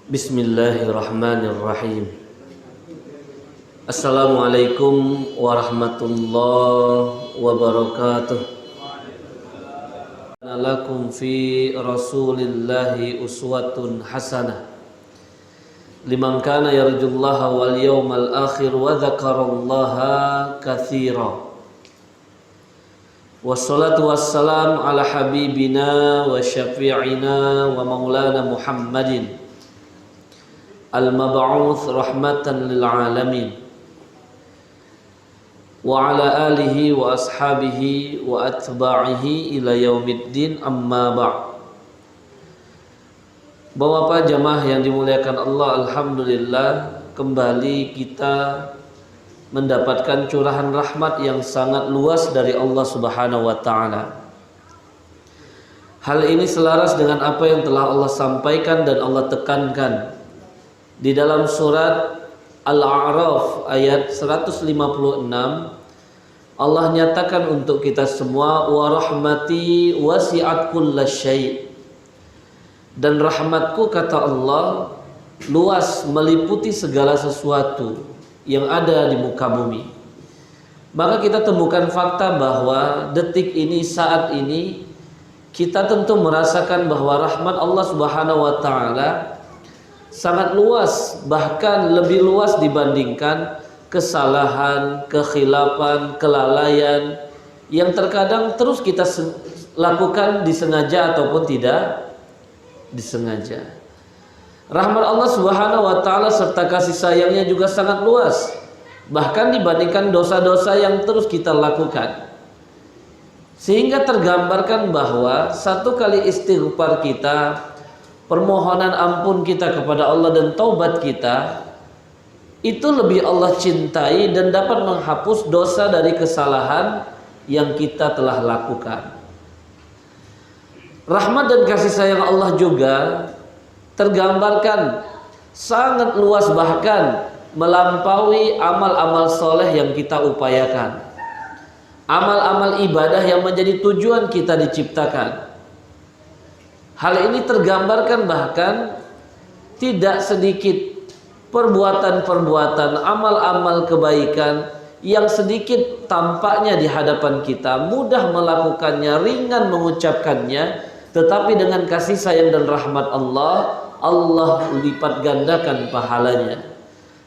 Bismillahirrahmanirrahim. Assalamualaikum warahmatullahi wabarakatuh. Lakum fi Rasulillahi uswatun hasanah liman kana yarjullaha wal yawmal akhir wa dzakarallaha katsira. Wassalatu wassalam ala habibina wa syafi'ina wa maulana Muhammadin al-mab'uts rahmatan lil alamin wa ala alihi wa ashabihi wa atba'ihi ila yaumiddin, amma ba'd. Bapak jamaah yang dimuliakan Allah, alhamdulillah kembali kita mendapatkan curahan rahmat yang sangat luas dari Allah Subhanahu wa taala. Hal ini selaras dengan apa yang telah Allah sampaikan dan Allah tekankan di dalam surat Al-A'raf ayat 156. Allah nyatakan untuk kita semua, wa rahmati wasi'at kullasyai', dan rahmatku, kata Allah, luas meliputi segala sesuatu yang ada di muka bumi. Maka kita temukan fakta bahwa detik ini, saat ini, kita tentu merasakan bahwa rahmat Allah Subhanahu wa taala sangat luas, bahkan lebih luas dibandingkan kesalahan, kekhilafan, kelalaian yang terkadang terus kita lakukan disengaja ataupun tidak disengaja. Rahmat Allah Subhanahu wa taala serta kasih sayangnya juga sangat luas, bahkan dibandingkan dosa-dosa yang terus kita lakukan. Sehingga tergambarkan bahwa satu kali istighfar kita, permohonan ampun kita kepada Allah dan taubat kita, itu lebih Allah cintai dan dapat menghapus dosa dari kesalahan yang kita telah lakukan. Rahmat dan kasih sayang Allah juga tergambarkan sangat luas, bahkan melampaui amal-amal soleh yang kita upayakan, amal-amal ibadah yang menjadi tujuan kita diciptakan. Hal ini tergambarkan bahkan tidak sedikit perbuatan-perbuatan, amal-amal kebaikan yang sedikit tampaknya di hadapan kita, mudah melakukannya, ringan mengucapkannya, tetapi dengan kasih sayang dan rahmat Allah, Allah lipat gandakan pahalanya.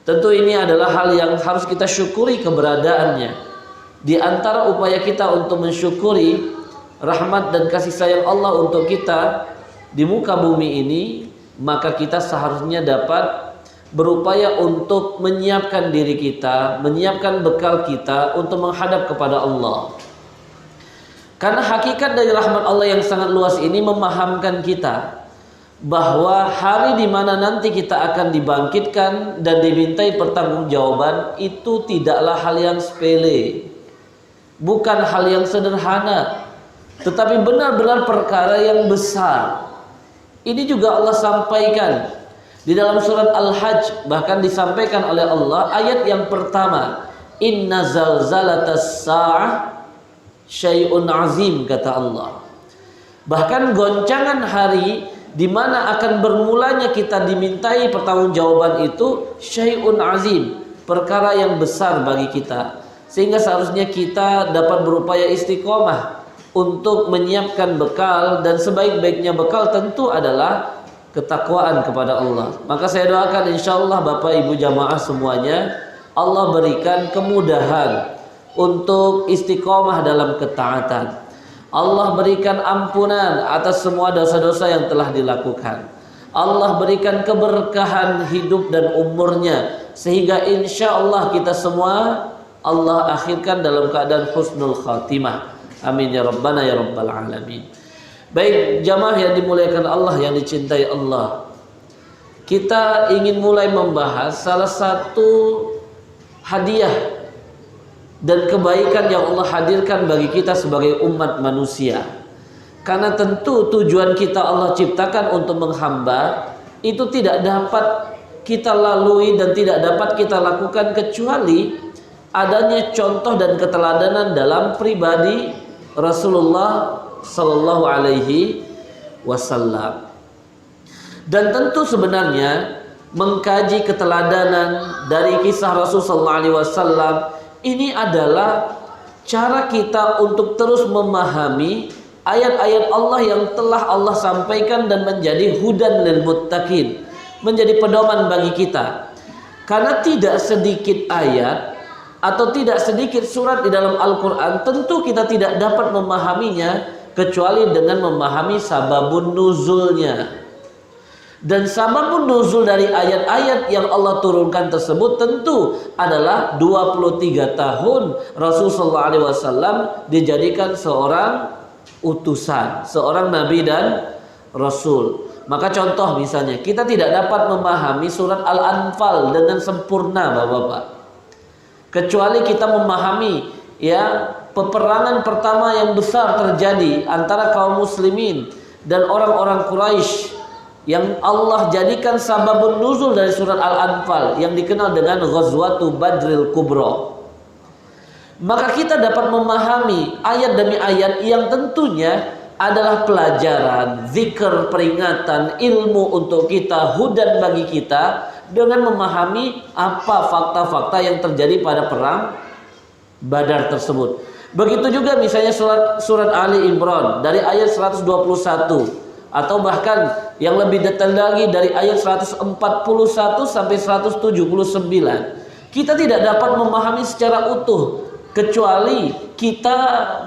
Tentu ini adalah hal yang harus kita syukuri keberadaannya. Di antara upaya kita untuk mensyukuri rahmat dan kasih sayang Allah untuk kita di muka bumi ini, maka kita seharusnya dapat berupaya untuk menyiapkan diri kita, menyiapkan bekal kita untuk menghadap kepada Allah. Karena hakikat dari rahmat Allah yang sangat luas ini memahamkan kita bahwa hari di mana nanti kita akan dibangkitkan dan dimintai pertanggungjawaban itu tidaklah hal yang sepele, bukan hal yang sederhana, tetapi benar-benar perkara yang besar. Ini juga Allah sampaikan di dalam surat Al-Hajj, bahkan disampaikan oleh Allah ayat yang pertama, inna zalzalatas sa'ah syai'un azim, kata Allah. Bahkan goncangan hari di mana akan bermulanya kita dimintai pertanggungjawaban itu syai'un azim, perkara yang besar bagi kita, sehingga seharusnya kita dapat berupaya istiqomah untuk menyiapkan bekal, dan sebaik-baiknya bekal tentu adalah ketakwaan kepada Allah. Maka saya doakan insyaallah Bapak Ibu jamaah semuanya, Allah berikan kemudahan untuk istiqomah dalam ketaatan. Allah berikan ampunan atas semua dosa-dosa yang telah dilakukan. Allah berikan keberkahan hidup dan umurnya, sehingga insyaallah kita semua Allah akhirkan dalam keadaan husnul khatimah. Amin ya rabbana ya rabbal alamin. Baik jamaah yang dimuliakan Allah, yang dicintai Allah, kita ingin mulai membahas salah satu hadiah dan kebaikan yang Allah hadirkan bagi kita sebagai umat manusia. Karena tentu tujuan kita Allah ciptakan untuk menghamba itu tidak dapat kita lalui dan tidak dapat kita lakukan kecuali adanya contoh dan keteladanan dalam pribadi Rasulullah Sallallahu Alaihi Wasallam. Dan tentu sebenarnya mengkaji keteladanan dari kisah Rasulullah SAW ini adalah cara kita untuk terus memahami ayat-ayat Allah yang telah Allah sampaikan dan menjadi hudan lil muttaqin, menjadi pedoman bagi kita. Karena tidak sedikit ayat atau tidak sedikit surat di dalam Al-Quran tentu kita tidak dapat memahaminya kecuali dengan memahami sababun nuzulnya. Dan sababun nuzul dari ayat-ayat yang Allah turunkan tersebut tentu adalah 23 tahun Rasulullah SAW dijadikan seorang utusan, seorang nabi dan rasul. Maka contoh misalnya, kita tidak dapat memahami surat Al-Anfal dengan sempurna, Bapak-bapak, kecuali kita memahami ya peperangan pertama yang besar terjadi antara kaum muslimin dan orang-orang Quraisy yang Allah jadikan sababun nuzul dari surat Al-Anfal yang dikenal dengan Ghazwatu Badril Kubra. Maka kita dapat memahami ayat demi ayat yang tentunya adalah pelajaran, zikr, peringatan, ilmu untuk kita, hudan bagi kita, dengan memahami apa fakta-fakta yang terjadi pada perang Badar tersebut. Begitu juga misalnya surat Ali Imran dari ayat 121 atau bahkan yang lebih detail lagi dari ayat 141 sampai 179. Kita tidak dapat memahami secara utuh kecuali kita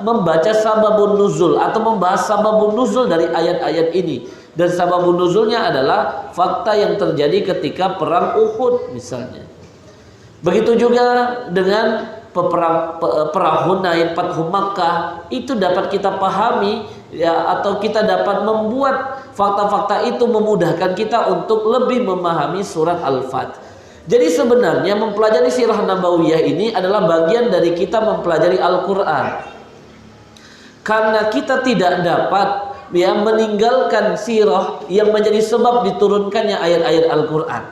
membaca sababun nuzul atau membahas sababun nuzul dari ayat-ayat ini. Dan sababun nuzulnya adalah fakta yang terjadi ketika perang Uhud misalnya. Begitu juga dengan perang Hunain, Fathu Makkah, itu dapat kita pahami ya, atau kita dapat membuat fakta-fakta itu memudahkan kita untuk lebih memahami surat Al-Fath. Jadi sebenarnya mempelajari sirah nabawiyah ini adalah bagian dari kita mempelajari Al-Quran. Karena kita tidak dapat ya meninggalkan sirah yang menjadi sebab diturunkannya ayat-ayat Al-Quran.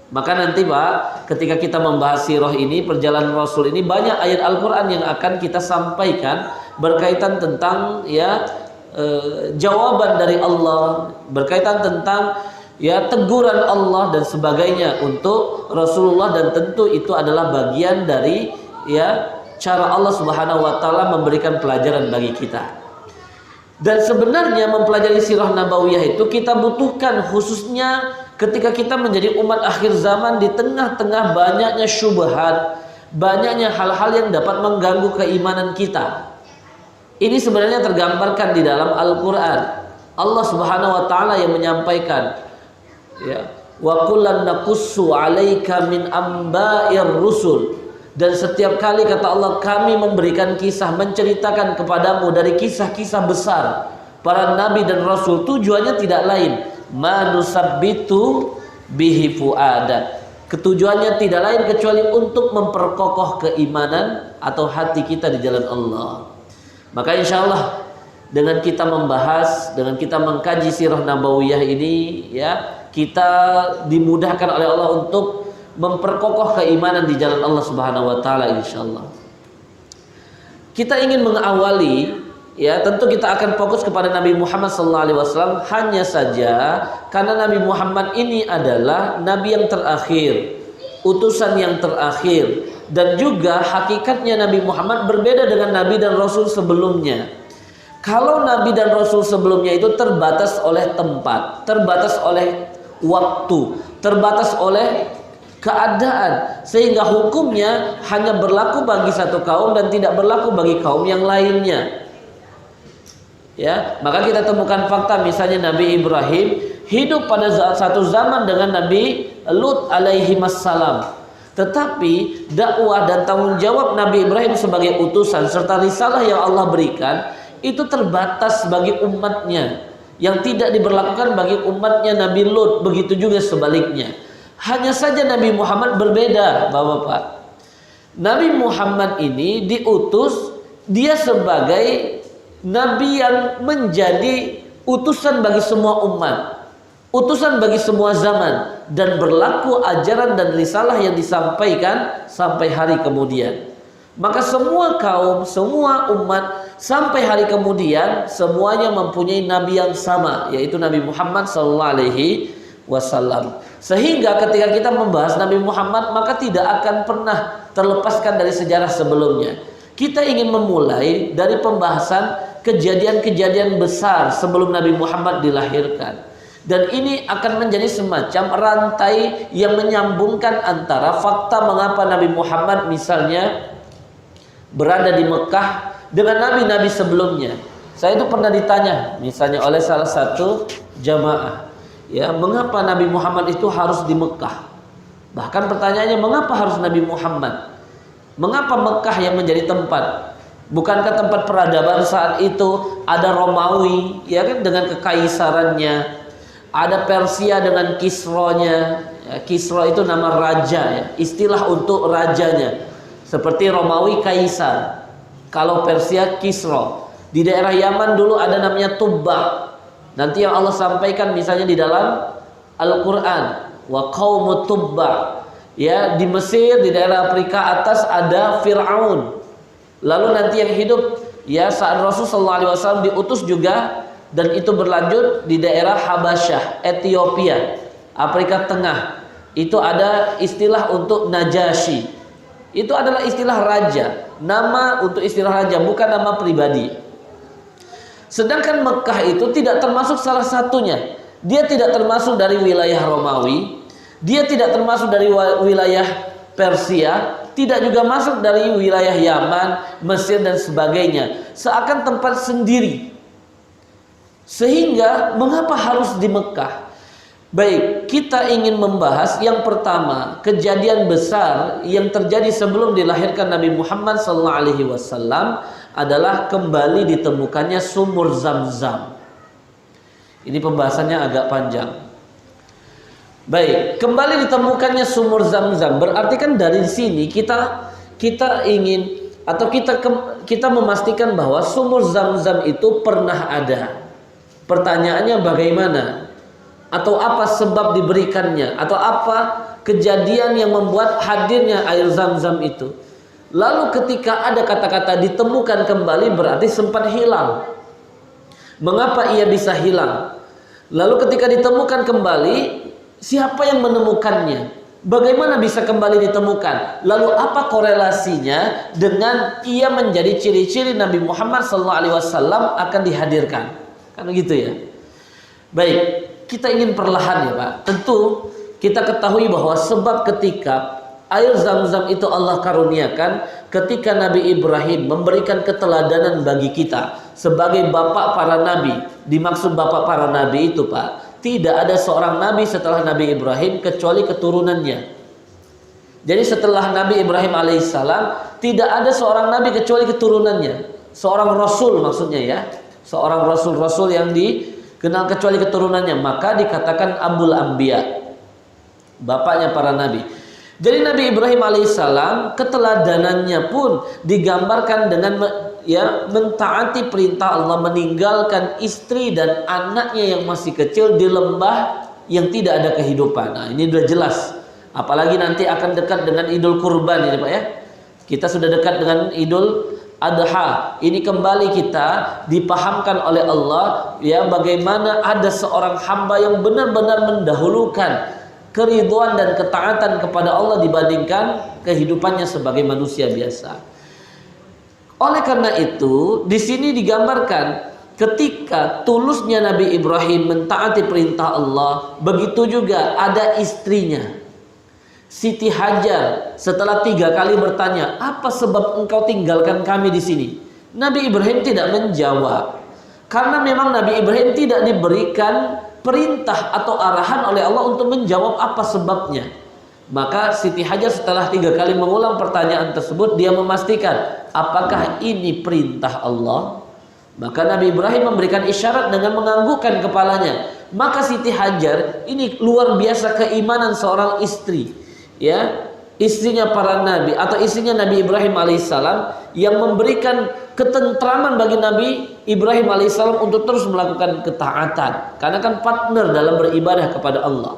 Maka nanti Pak, ketika kita membahas sirah ini, perjalanan Rasul ini, banyak ayat Al-Quran yang akan kita sampaikan berkaitan tentang ya jawaban dari Allah, berkaitan tentang ya teguran Allah dan sebagainya untuk Rasulullah, dan tentu itu adalah bagian dari ya cara Allah Subhanahu wa taala memberikan pelajaran bagi kita. Dan sebenarnya mempelajari sirah nabawiyah itu kita butuhkan khususnya ketika kita menjadi umat akhir zaman di tengah-tengah banyaknya syubhat, banyaknya hal-hal yang dapat mengganggu keimanan kita. Ini sebenarnya tergambarkan di dalam Al-Quran. Allah Subhanahu wa taala yang menyampaikan ya, wa kullan naqussu 'alaika min amba'ir rusul. Dan setiap kali kata Allah, kami memberikan kisah, menceritakan kepadamu dari kisah-kisah besar para nabi dan rasul. Tujuannya tidak lain, manusabbitu bihi fuada. Ketujuannya tidak lain kecuali untuk memperkokoh keimanan atau hati kita di jalan Allah. Maka insya Allah dengan kita membahas, dengan kita mengkaji sirah nabawiyah ini ya, kita dimudahkan oleh Allah untuk memperkokoh keimanan di jalan Allah Subhanahu wa taala insyaallah. Kita ingin mengawali ya, tentu kita akan fokus kepada Nabi Muhammad SAW. Hanya saja karena Nabi Muhammad ini adalah nabi yang terakhir, utusan yang terakhir, dan juga hakikatnya Nabi Muhammad berbeda dengan nabi dan rasul sebelumnya. Kalau nabi dan rasul sebelumnya itu terbatas oleh tempat, terbatas oleh waktu, terbatas oleh keadaan, sehingga hukumnya hanya berlaku bagi satu kaum dan tidak berlaku bagi kaum yang lainnya. Ya, maka kita temukan fakta misalnya Nabi Ibrahim hidup pada satu zaman dengan Nabi Lut alaihi wassalam. Tetapi dakwah dan tanggung jawab Nabi Ibrahim sebagai utusan serta risalah yang Allah berikan itu terbatas bagi umatnya, yang tidak diberlakukan bagi umatnya Nabi Lut. Begitu juga sebaliknya. Hanya saja Nabi Muhammad berbeda, Bapak-bapak. Nabi Muhammad ini diutus, dia sebagai nabi yang menjadi utusan bagi semua umat, utusan bagi semua zaman, dan berlaku ajaran dan risalah yang disampaikan sampai hari kemudian. Maka semua kaum, semua umat sampai hari kemudian semuanya mempunyai nabi yang sama, yaitu Nabi Muhammad sallallahu alaihi wasallam. Sehingga ketika kita membahas Nabi Muhammad, maka tidak akan pernah terlepaskan dari sejarah sebelumnya. Kita ingin memulai dari pembahasan kejadian-kejadian besar sebelum Nabi Muhammad dilahirkan. Dan ini akan menjadi semacam rantai yang menyambungkan antara fakta mengapa Nabi Muhammad misalnya berada di Mekah dengan nabi-nabi sebelumnya. Saya itu pernah ditanya misalnya oleh salah satu jamaah, ya, mengapa Nabi Muhammad itu harus di Mekah? Bahkan pertanyaannya, mengapa harus Nabi Muhammad? Mengapa Mekah yang menjadi tempat? Bukankah tempat peradaban saat itu ada Romawi, ya kan, dengan kekaisarannya, ada Persia dengan Kisronya, ya, Kisro itu nama raja, ya, istilah untuk rajanya. Seperti Romawi Kaisar, kalau Persia Kisro. Di daerah Yaman dulu ada namanya Tubba. Nanti yang Allah sampaikan misalnya di dalam Al-Quran, wa qaumut Tubba. Ya, di Mesir, di daerah Afrika atas ada Fir'aun. Lalu nanti yang hidup, ya, saat Rasulullah SAW diutus juga, dan itu berlanjut di daerah Habasyah, Ethiopia, Afrika Tengah. Itu ada istilah untuk Najasyi. Itu adalah istilah raja, nama untuk istilah raja, bukan nama pribadi. Sedangkan Mekah itu tidak termasuk salah satunya. Dia tidak termasuk dari wilayah Romawi, dia tidak termasuk dari wilayah Persia, tidak juga masuk dari wilayah Yaman, Mesir dan sebagainya. Seakan tempat sendiri. Sehingga mengapa harus di Mekah? Baik, kita ingin membahas yang pertama, kejadian besar yang terjadi sebelum dilahirkan Nabi Muhammad SAW adalah kembali ditemukannya sumur Zam-Zam. Ini pembahasannya agak panjang. Baik, kembali ditemukannya sumur Zam-Zam berarti kan dari sini kita ingin atau kita memastikan bahwa sumur Zam-Zam itu pernah ada. Pertanyaannya bagaimana? Atau apa sebab diberikannya? Atau apa kejadian yang membuat hadirnya air Zam-Zam itu? Lalu ketika ada kata-kata ditemukan kembali berarti sempat hilang. Mengapa ia bisa hilang? Lalu ketika ditemukan kembali, siapa yang menemukannya? Bagaimana bisa kembali ditemukan? Lalu apa korelasinya dengan ia menjadi ciri-ciri Nabi Muhammad SAW akan dihadirkan? Kan begitu ya. Baik, kita ingin perlahan ya Pak. Tentu kita ketahui bahwa sebab ketika air Zam-Zam itu Allah karuniakan ketika Nabi Ibrahim memberikan keteladanan bagi kita sebagai bapak para nabi. Dimaksud bapak para nabi itu Pak, tidak ada seorang nabi setelah Nabi Ibrahim kecuali keturunannya. Jadi setelah Nabi Ibrahim alaihissalam tidak ada seorang nabi kecuali keturunannya. Seorang rasul maksudnya ya. Seorang rasul-rasul yang dikenal kecuali keturunannya, maka dikatakan Abul Anbiya, bapaknya para nabi. Jadi Nabi Ibrahim alaihissalam keteladanannya pun digambarkan dengan mentaati perintah Allah, meninggalkan istri dan anaknya yang masih kecil di lembah yang tidak ada kehidupan. Nah, ini sudah jelas. Apalagi nanti akan dekat dengan Idul Kurban ini Pak ya. Kita sudah dekat dengan Idul Adha. Ini kembali kita dipahamkan oleh Allah ya, bagaimana ada seorang hamba yang benar-benar mendahulukan keridhaan dan ketaatan kepada Allah dibandingkan kehidupannya sebagai manusia biasa. Oleh karena itu, di sini digambarkan ketika tulusnya Nabi Ibrahim mentaati perintah Allah, begitu juga ada istrinya Siti Hajar setelah 3 kali bertanya, apa sebab engkau tinggalkan kami di sini? Nabi Ibrahim tidak menjawab, karena memang Nabi Ibrahim tidak diberikan perintah atau arahan oleh Allah untuk menjawab apa sebabnya. Maka Siti Hajar setelah 3 kali mengulang pertanyaan tersebut, dia memastikan apakah ini perintah Allah. Maka Nabi Ibrahim memberikan isyarat dengan menganggukkan kepalanya. Maka Siti Hajar ini luar biasa keimanan seorang istri, ya, istrinya para nabi atau istrinya Nabi Ibrahim alaihissalam, yang memberikan ketentraman bagi Nabi Ibrahim alaihissalam untuk terus melakukan ketaatan, karena kan partner dalam beribadah kepada Allah.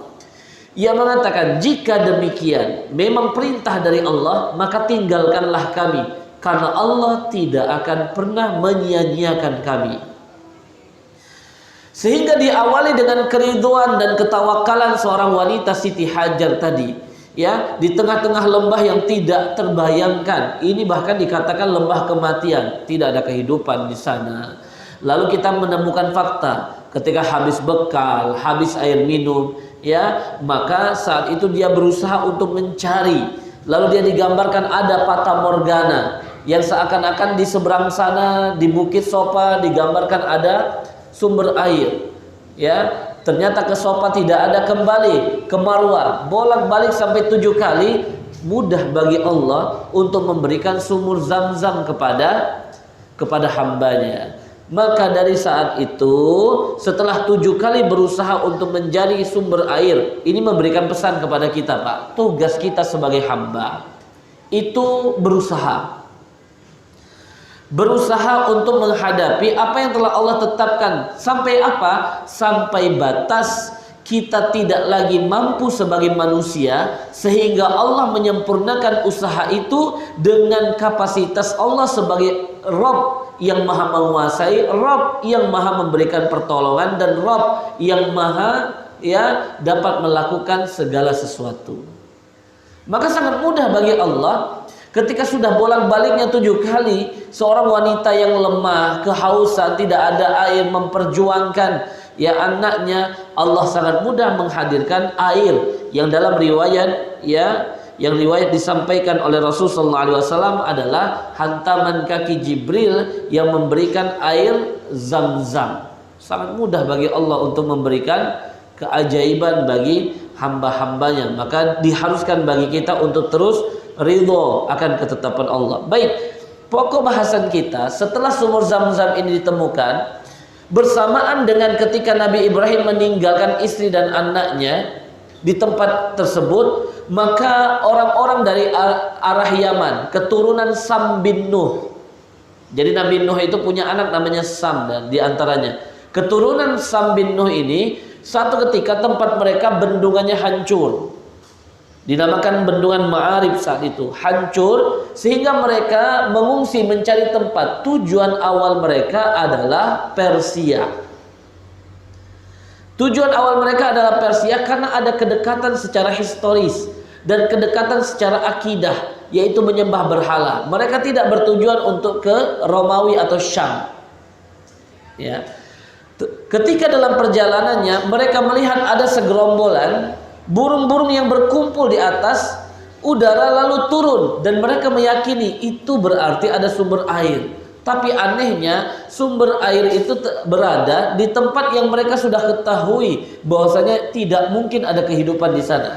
Ia mengatakan, jika demikian memang perintah dari Allah, maka tinggalkanlah kami, karena Allah tidak akan pernah menyia-nyiakan kami. Sehingga diawali dengan keriduan dan ketawakalan seorang wanita Siti Hajar tadi, ya, di tengah-tengah lembah yang tidak terbayangkan. Ini bahkan dikatakan lembah kematian, tidak ada kehidupan di sana. Lalu kita menemukan fakta, ketika habis bekal, habis air minum, ya, maka saat itu dia berusaha untuk mencari. Lalu dia digambarkan ada fata morgana yang seakan-akan di seberang sana di Bukit Sofa digambarkan ada sumber air, ya. Ternyata ke Sofa tidak ada, kembali ke Marwah, bolak-balik sampai 7 kali. Mudah bagi Allah untuk memberikan sumur Zam-Zam kepada hambanya. Maka dari saat itu, setelah 7 kali berusaha untuk mencari sumber air, ini memberikan pesan kepada kita, Pak. Tugas kita sebagai hamba itu berusaha untuk menghadapi apa yang telah Allah tetapkan. Sampai apa? Sampai batas kita tidak lagi mampu sebagai manusia, sehingga Allah menyempurnakan usaha itu dengan kapasitas Allah sebagai Rabb yang maha menguasai, Rabb yang maha memberikan pertolongan, dan Rabb yang maha, ya, dapat melakukan segala sesuatu. Maka sangat mudah bagi Allah ketika sudah bolak-baliknya 7 kali seorang wanita yang lemah, kehausan, tidak ada air, memperjuangkan, ya, anaknya. Allah sangat mudah menghadirkan air yang dalam riwayat, ya, yang riwayat disampaikan oleh Rasulullah SAW adalah hantaman kaki Jibril yang memberikan air Zam-Zam. Sangat mudah bagi Allah untuk memberikan keajaiban bagi hamba-hambanya. Maka diharuskan bagi kita untuk terus ridho akan ketetapan Allah. Baik, pokok bahasan kita setelah sumur Zam-Zam ini ditemukan, bersamaan dengan ketika Nabi Ibrahim meninggalkan istri dan anaknya di tempat tersebut, maka orang-orang dari arah Yaman, keturunan Sam bin Nuh. Jadi Nabi Nuh itu punya anak namanya Sam, dan diantaranya keturunan Sam bin Nuh ini, satu ketika tempat mereka bendungannya hancur. Dinamakan bendungan Ma'arib saat itu, hancur, sehingga mereka mengungsi mencari tempat. Tujuan awal mereka adalah Persia. Tujuan awal mereka adalah Persia karena ada kedekatan secara historis dan kedekatan secara akidah, yaitu menyembah berhala. Mereka tidak bertujuan untuk ke Romawi atau Syam. Ya. Ketika dalam perjalanannya mereka melihat ada segerombolan burung-burung yang berkumpul di atas udara lalu turun, dan mereka meyakini itu berarti ada sumber air. Tapi anehnya sumber air itu berada di tempat yang mereka sudah ketahui bahwasanya tidak mungkin ada kehidupan di sana.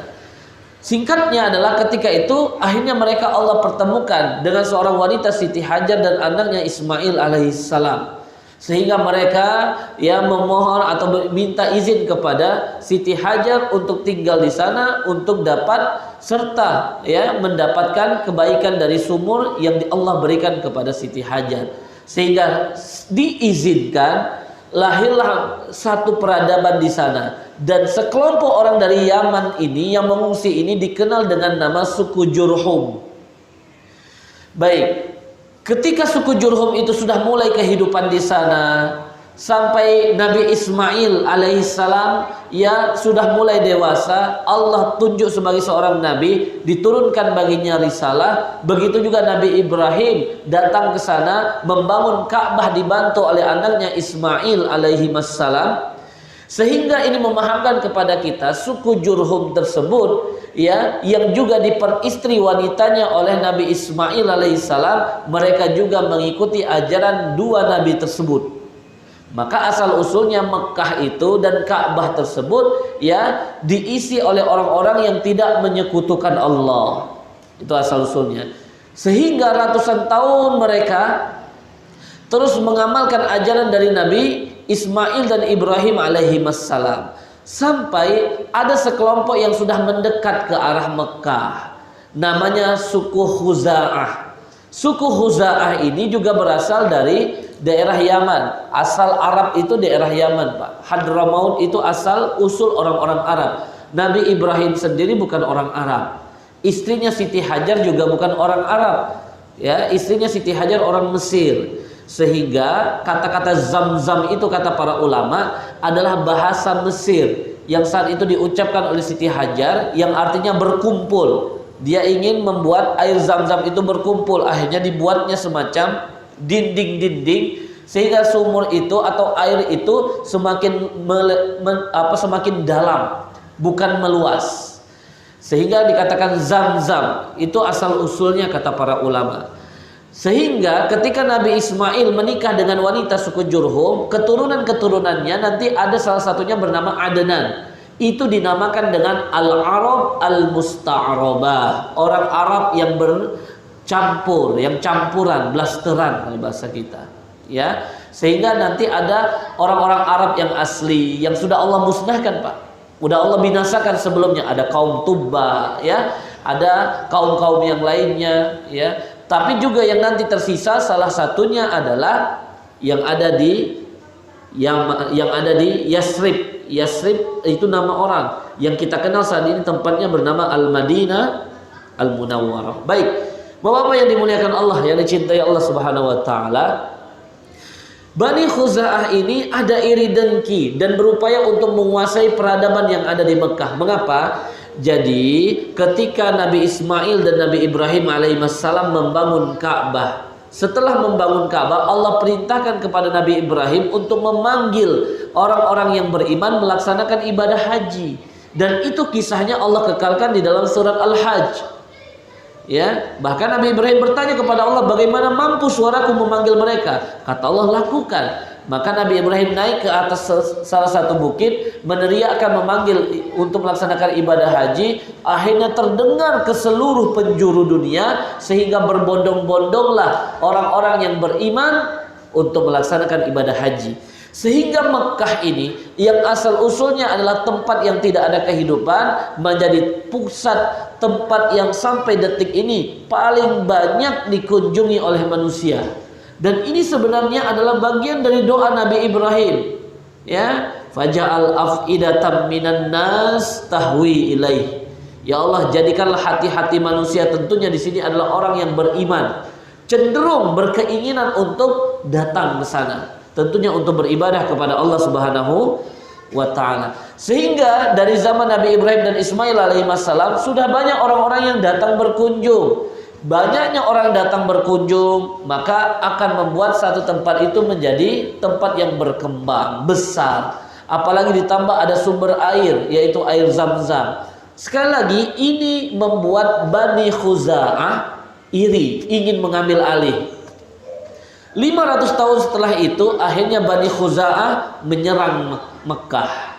Singkatnya adalah ketika itu akhirnya mereka Allah pertemukan dengan seorang wanita Siti Hajar dan anaknya Ismail alaihissalam. Sehingga mereka, ya, memohon atau minta izin kepada Siti Hajar untuk tinggal di sana untuk dapat serta, ya, mendapatkan kebaikan dari sumur yang Allah berikan kepada Siti Hajar. Sehingga diizinkan, lahirlah satu peradaban di sana, dan sekelompok orang dari Yaman ini yang mengungsi ini dikenal dengan nama suku Jurhum. Baik. Ketika suku Jurhum itu sudah mulai kehidupan di sana, sampai Nabi Ismail alaihissalam, ya, sudah mulai dewasa, Allah tunjuk sebagai seorang nabi, diturunkan baginya risalah. Begitu juga Nabi Ibrahim datang ke sana membangun Ka'bah dibantu oleh anaknya Ismail alaihissalam. Sehingga ini memahamkan kepada kita suku Jurhum tersebut, ya, yang juga diperistri wanitanya oleh Nabi Ismail alaihissalam, mereka juga mengikuti ajaran 2 nabi tersebut. Maka asal usulnya Mekah itu dan Ka'bah tersebut, ya, diisi oleh orang-orang yang tidak menyekutukan Allah. Itu asal usulnya. Sehingga ratusan tahun mereka terus mengamalkan ajaran dari Nabi Ismail dan Ibrahim alaihimassalam, sampai ada sekelompok yang sudah mendekat ke arah Mekah, namanya suku Khuza'ah. Suku Khuza'ah ini juga berasal dari daerah Yaman. Asal Arab itu daerah Yaman, Pak. Hadramaut itu asal usul orang-orang Arab. Nabi Ibrahim sendiri bukan orang Arab. Istrinya Siti Hajar juga bukan orang Arab. Ya, istrinya Siti Hajar orang Mesir. Sehingga kata-kata Zam-Zam itu kata para ulama adalah bahasa Mesir yang saat itu diucapkan oleh Siti Hajar yang artinya berkumpul. Dia ingin membuat air Zam-Zam itu berkumpul, akhirnya dibuatnya semacam dinding-dinding sehingga sumur itu atau air itu semakin dalam, bukan meluas. Sehingga dikatakan Zam-Zam. Itu asal usulnya kata para ulama. Sehingga ketika Nabi Ismail menikah dengan wanita suku Jurhum, keturunan-keturunannya nanti ada salah satunya bernama Adnan. Itu dinamakan dengan Al-Arab Al-Musta'rabah, orang Arab yang bercampur, yang campuran, blasteran kalau bahasa kita. Ya, sehingga nanti ada orang-orang Arab yang asli yang sudah Allah musnahkan, Pak. Udah Allah binasakan sebelumnya. Ada kaum Tubba, ya, ada kaum-kaum yang lainnya, ya. Tapi juga yang nanti tersisa salah satunya adalah yang ada di Yasrib. Yasrib itu nama orang yang kita kenal saat ini, tempatnya bernama Al-Madinah Al-Munawwarah. Baik, Bapak-bapak yang dimuliakan Allah, yang dicintai Allah Subhanahu wa taala, Bani Khuza'ah ini ada iri dengki dan berupaya untuk menguasai peradaban yang ada di Mekah. Mengapa? Jadi ketika Nabi Ismail dan Nabi Ibrahim alaihissalam membangun Ka'bah, setelah membangun Ka'bah, Allah perintahkan kepada Nabi Ibrahim untuk memanggil orang-orang yang beriman melaksanakan ibadah haji. Dan itu kisahnya Allah kekalkan di dalam surat Al-Hajj. Ya, bahkan Nabi Ibrahim bertanya kepada Allah, bagaimana mampu suaraku memanggil mereka? Kata Allah, lakukan. Maka Nabi Ibrahim naik ke atas salah satu bukit, meneriakkan, memanggil untuk melaksanakan ibadah haji. Akhirnya terdengar ke seluruh penjuru dunia, sehingga berbondong-bondonglah orang-orang yang beriman untuk melaksanakan ibadah haji. Sehingga Mekah ini yang asal usulnya adalah tempat yang tidak ada kehidupan, menjadi pusat tempat yang sampai detik ini paling banyak dikunjungi oleh manusia. Dan ini sebenarnya adalah bagian dari doa Nabi Ibrahim. Ya, faja'al af'idatam minan nas tahwi ilaih. Ya Allah, jadikanlah hati-hati manusia, tentunya di sini adalah orang yang beriman, cenderung berkeinginan untuk datang ke sana, tentunya untuk beribadah kepada Allah Subhanahu wa taala. Sehingga dari zaman Nabi Ibrahim dan Ismail alaihissalam sudah banyak orang-orang yang datang berkunjung. Banyaknya orang datang berkunjung, maka akan membuat satu tempat itu menjadi tempat yang berkembang besar. Apalagi ditambah ada sumber air, yaitu air Zam-Zam. Sekali lagi, ini membuat Bani Khuza'ah iri, ingin mengambil alih. 500 tahun setelah itu, akhirnya Bani Khuza'ah menyerang Mekah.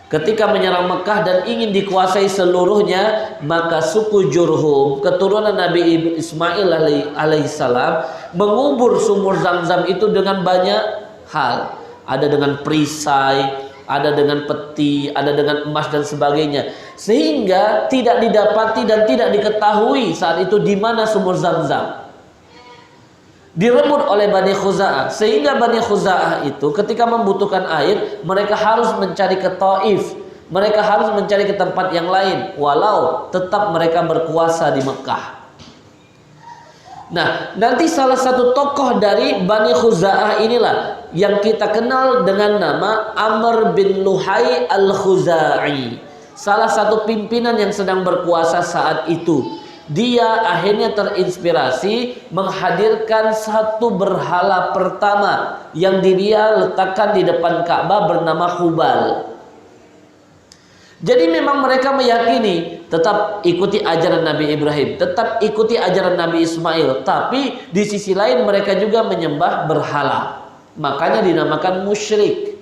Ketika menyerang Mekah dan ingin dikuasai seluruhnya, maka suku Jurhum, keturunan Nabi Ismail alaihissalam, mengubur sumur Zam-Zam itu dengan banyak hal. Ada dengan perisai, ada dengan peti, ada dengan emas dan sebagainya. Sehingga tidak didapati dan tidak diketahui saat itu di mana sumur Zam-Zam. Direbut oleh Bani Khuza'ah, sehingga Bani Khuza'ah itu ketika membutuhkan air, mereka harus mencari ke Taif, mereka harus mencari ke tempat yang lain, walau tetap mereka berkuasa di Mekah. Nah, nanti salah satu tokoh dari Bani Khuza'ah inilah yang kita kenal dengan nama Amr bin Luhai al-Khuza'i, salah satu pimpinan yang sedang berkuasa saat itu. Dia akhirnya terinspirasi menghadirkan satu berhala pertama yang dia letakkan di depan Ka'bah bernama Hubal. Jadi memang mereka meyakini tetap ikuti ajaran Nabi Ibrahim, tetap ikuti ajaran Nabi Ismail, tapi di sisi lain mereka juga menyembah berhala. Makanya dinamakan musyrik.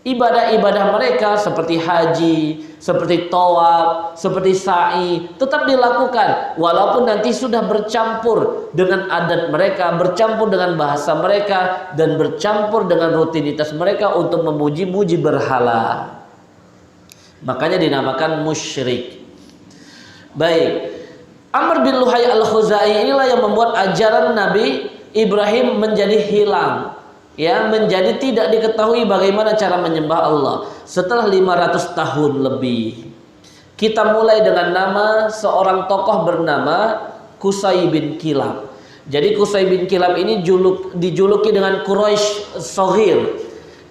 Ibadah-ibadah mereka seperti haji, seperti tawaf, seperti sa'i tetap dilakukan, walaupun nanti sudah bercampur dengan adat mereka, bercampur dengan bahasa mereka, dan bercampur dengan rutinitas mereka untuk memuji-muji berhala. Makanya dinamakan musyrik. Baik, Amr bin Luhai al-Khuza'i inilah yang membuat ajaran Nabi Ibrahim menjadi hilang. Ya, menjadi tidak diketahui bagaimana cara menyembah Allah. Setelah 500 tahun lebih, kita mulai dengan nama seorang tokoh bernama Qusay bin Kilab. Jadi Qusay bin Kilab ini dijuluki dengan Quraisy Shaghir.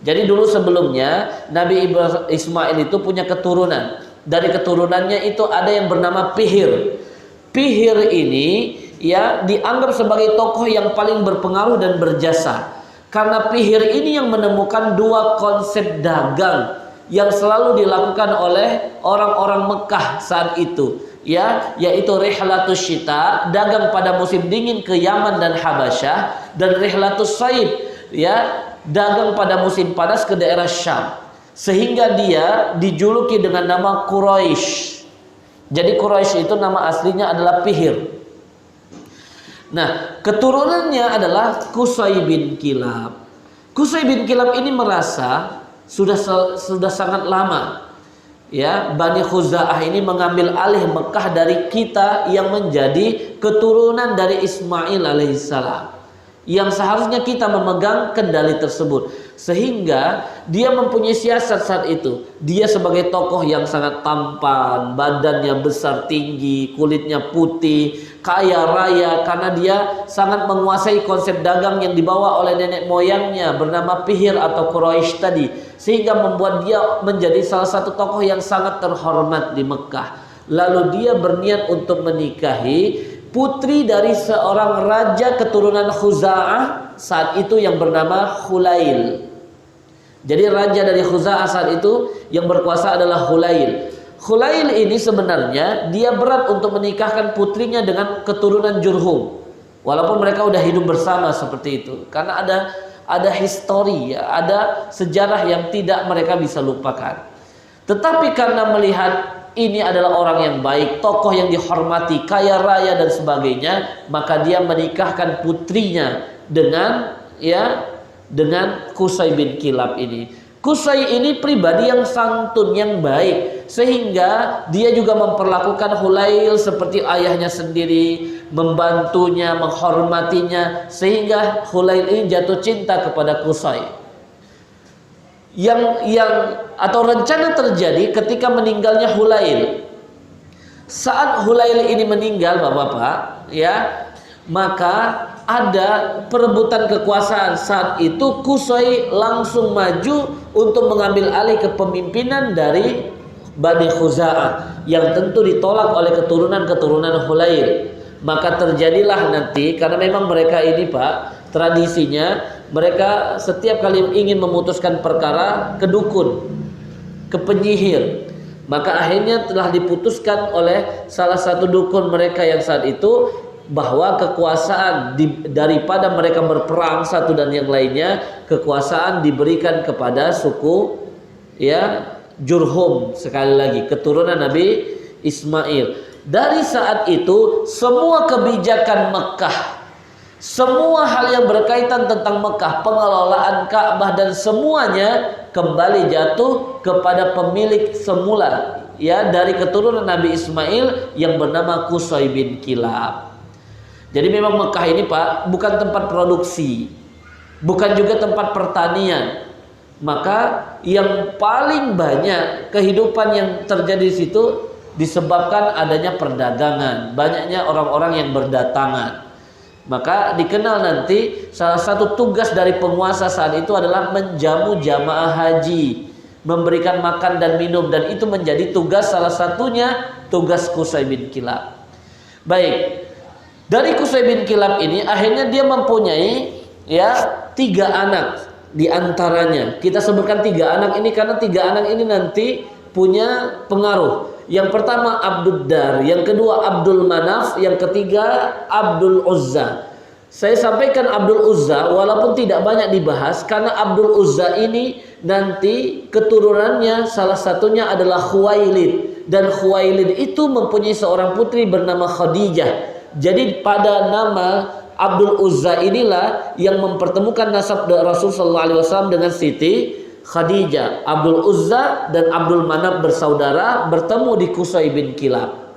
Jadi dulu sebelumnya Nabi Ismail itu punya keturunan. Dari keturunannya itu ada yang bernama Pihir. Pihir ini ya dianggap sebagai tokoh yang paling berpengaruh dan berjasa. Karena Pihir ini yang menemukan dua konsep dagang yang selalu dilakukan oleh orang-orang Mekah saat itu, ya, yaitu rihlatus syita, dagang pada musim dingin ke Yaman dan Habasyah, dan rihlatus saib, ya, dagang pada musim panas ke daerah Syam. Sehingga dia dijuluki dengan nama Quraisy. Jadi Quraisy itu nama aslinya adalah Pihir. Nah, keturunannya adalah Qusay bin Kilab. Qusay bin Kilab ini merasa sudah sangat lama, ya, Bani Khuza'ah ini mengambil alih Mekah dari kita yang menjadi keturunan dari Ismail alaihissalam, yang seharusnya kita memegang kendali tersebut. Sehingga dia mempunyai siasat saat itu. Dia sebagai tokoh yang sangat tampan, badannya besar tinggi, kulitnya putih, kaya raya, karena dia sangat menguasai konsep dagang yang dibawa oleh nenek moyangnya bernama Pihir atau Quraisy tadi, sehingga membuat dia menjadi salah satu tokoh yang sangat terhormat di Mekah. Lalu dia berniat untuk menikahi putri dari seorang raja keturunan Khuza'ah saat itu yang bernama Khulail. Jadi raja dari Khuza'ah saat itu yang berkuasa adalah Khulail. Khulail ini sebenarnya dia berat untuk menikahkan putrinya dengan keturunan Jurhum, walaupun mereka udah hidup bersama seperti itu, karena ada histori, ya, ada sejarah yang tidak mereka bisa lupakan. Tetapi karena melihat ini adalah orang yang baik, tokoh yang dihormati, kaya raya dan sebagainya, maka dia menikahkan putrinya dengan Qusay bin Kilab ini. Qusay ini pribadi yang santun, yang baik, sehingga dia juga memperlakukan Khulail seperti ayahnya sendiri, membantunya, menghormatinya, sehingga Khulail ini jatuh cinta kepada Qusay. Atau rencana terjadi ketika meninggalnya Khulail. Saat Khulail ini meninggal, Bapak-bapak, ya, maka ada perebutan kekuasaan. Saat itu Qusay langsung maju untuk mengambil alih kepemimpinan dari Bani Khuza'ah yang tentu ditolak oleh keturunan-keturunan Khulail. Maka terjadilah nanti, karena memang mereka ini, Pak, tradisinya mereka setiap kali ingin memutuskan perkara ke dukun, ke penyihir. Maka akhirnya telah diputuskan oleh salah satu dukun mereka yang saat itu bahwa kekuasaan daripada mereka berperang satu dan yang lainnya, kekuasaan diberikan kepada suku, ya, Jurhum, sekali lagi keturunan Nabi Ismail. Dari saat itu semua kebijakan Mekah, semua hal yang berkaitan tentang Mekah, pengelolaan Ka'bah dan semuanya kembali jatuh kepada pemilik semula, ya, dari keturunan Nabi Ismail yang bernama Qusay bin Kilab. Jadi memang Mekah ini, Pak, bukan tempat produksi, bukan juga tempat pertanian. Maka yang paling banyak kehidupan yang terjadi di situ disebabkan adanya perdagangan, banyaknya orang-orang yang berdatangan. Maka dikenal nanti salah satu tugas dari penguasa saat itu adalah menjamu jamaah haji, memberikan makan dan minum, dan itu menjadi tugas salah satunya tugas Qusay bin Kilab. Baik. Dari Qusay bin Kilab ini akhirnya dia mempunyai, ya, 3 anak. Di antaranya kita sebutkan 3 anak ini karena 3 anak ini nanti punya pengaruh. Yang pertama Abduddar, yang kedua Abdul Manaf, yang ketiga Abdul Uzza. Saya sampaikan Abdul Uzza walaupun tidak banyak dibahas karena Abdul Uzza ini nanti keturunannya salah satunya adalah Khuwailid, dan Khuwailid itu mempunyai seorang putri bernama Khadijah. Jadi pada nama Abdul Uzza inilah yang mempertemukan nasab Rasulullah SAW dengan Siti Khadijah. Abdul Uzza dan Abdul Manaf bersaudara, bertemu di Qusay bin Kilab.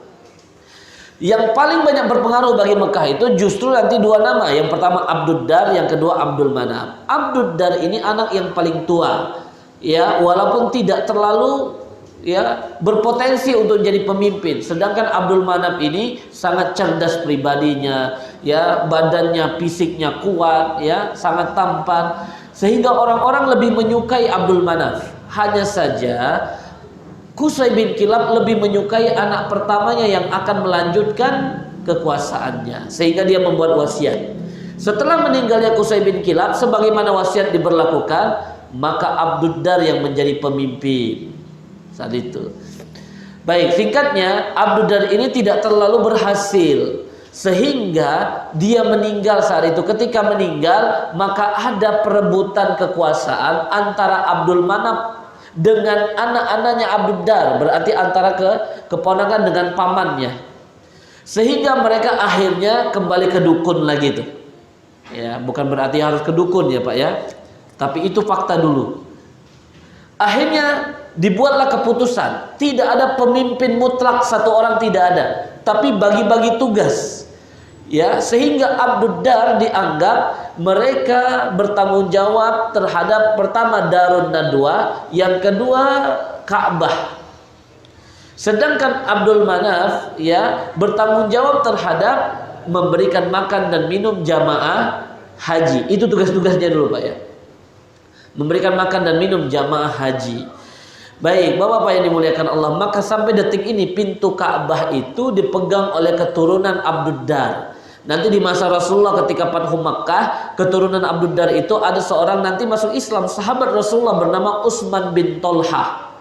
Yang paling banyak berpengaruh bagi Mekah itu justru nanti 2 nama. Yang pertama Abduddar, yang kedua Abdul Manaf. Abduddar ini anak yang paling tua, ya, walaupun tidak terlalu ya berpotensi untuk jadi pemimpin. Sedangkan Abdul Manaf ini sangat cerdas pribadinya, ya badannya, fisiknya kuat, ya sangat tampan, sehingga orang-orang lebih menyukai Abdul Manaf. Hanya saja Qusay bin Kilab lebih menyukai anak pertamanya yang akan melanjutkan kekuasaannya, sehingga dia membuat wasiat. Setelah meninggalnya Qusay bin Kilab, sebagaimana wasiat diberlakukan, maka Abdud Dar yang menjadi pemimpin saat itu. Baik, singkatnya Abdud Dar ini tidak terlalu berhasil, sehingga dia meninggal saat itu. Ketika meninggal, maka ada perebutan kekuasaan antara Abdul Manaf dengan anak-anaknya Abdud Dar, berarti antara keponakan dengan pamannya, sehingga mereka akhirnya kembali ke dukun lagi tuh. Ya, bukan berarti harus ke dukun ya Pak ya, tapi itu fakta dulu. Akhirnya dibuatlah keputusan, tidak ada pemimpin mutlak, satu orang tidak ada, tapi bagi-bagi tugas. Ya, sehingga Abdud Dar dianggap mereka bertanggung jawab terhadap pertama Darun Nadwa, yang kedua Ka'bah. Sedangkan Abdul Manaf ya bertanggung jawab terhadap memberikan makan dan minum jamaah haji. Itu tugas-tugasnya dulu Pak ya. Memberikan makan dan minum jamaah haji. Baik, Bapak-bapak yang dimuliakan Allah, maka sampai detik ini pintu Ka'bah itu dipegang oleh keturunan Abdud Dar. Nanti di masa Rasulullah ketika Fathu Makkah, keturunan Abdud Dar itu ada seorang nanti masuk Islam, sahabat Rasulullah bernama Utsman bin Tolhah.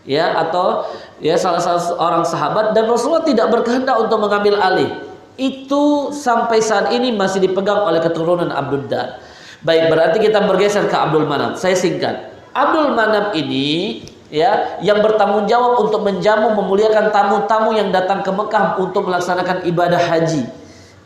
Ya, atau ya salah satu orang sahabat, dan Rasulullah tidak berkehendak untuk mengambil alih. Itu sampai saat ini masih dipegang oleh keturunan Abdud Dar. Baik, berarti kita bergeser ke Abdul Manaf. Saya singkat. Abdul Manaf ini ya yang bertanggung jawab untuk menjamu memuliakan tamu-tamu yang datang ke Mekah untuk melaksanakan ibadah haji.